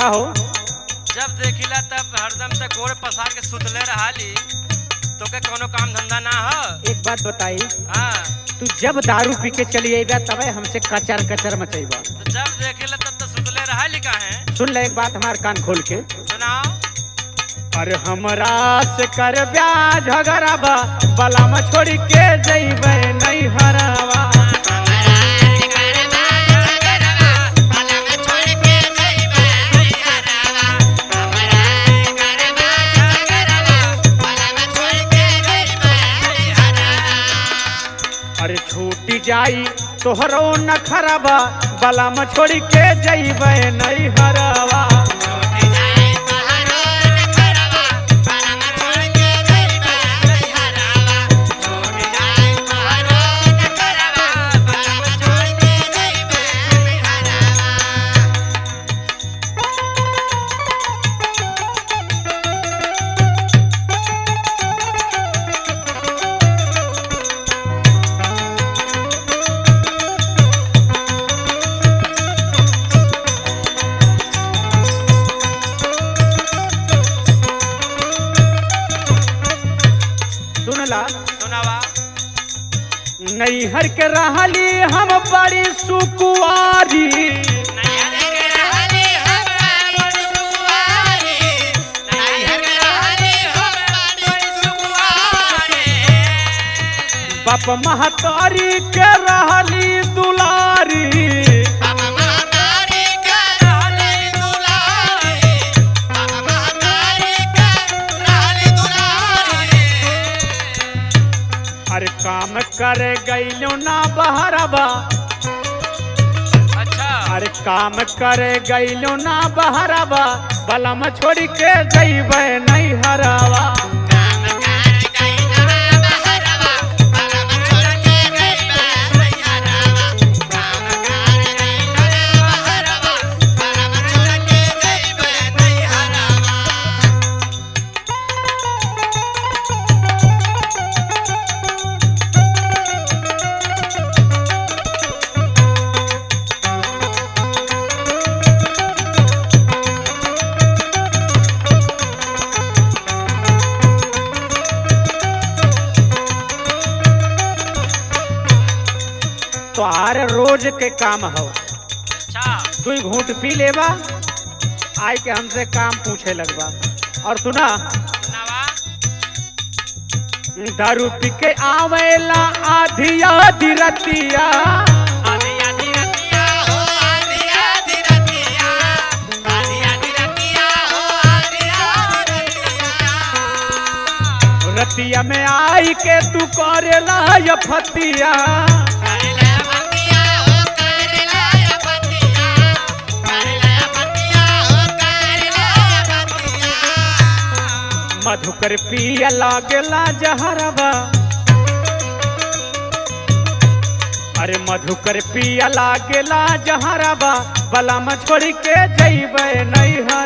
का हो? जब देखिला तब हरदम तक गोड़ पसार के सुतले रहाली, तो के कोनो काम धंधा ना हो। एक बात बताई, हाँ, तू जब दारू पी के चली आईबा तबे हमसे कचर कचर मचैबा। तो जब देखिला तब तो सुतले रहाली काहे? सुन ले एक बात हमार कान खोल के। सुनाओ। अरे हमरा से कर ब्याह झगड़ाबा, बला में छोड़ के जइबे नहीं हरावा। अरे छूटी जाई तोहरो न खराबा, बला में छोड़ के जइबे नहीं हरावा। सुनला सुनावा। नैहर के रहली हम बड़ी सुकुआरी, बाप महतारी के रहली दुलारी। अरे काम करे गईलो ना बहरबा, अच्छा, अरे काम करे गईलो ना बहरबा, बला में छोड़ के जइबे नहीं हरावा। तोहार रोज के काम हो, अच्छा, तू घूंट पी लेबा, आय के हमसे काम पूछे लगबा। और सुना, सुनावा। दारू पी के आवेला आधी आधी रतिया, आधी आधी रतिया हो, आधी आधी रतिया, आधी आधी रतिया हो, आधी आधी रतिया। रतिया में आई के तू करेला या फतिया। मधुकर पिया लागेला जहरबा, अरे मधुकर पिया लागेला जहरबा, बला में छोड़ के जइबे नहीं हरावा।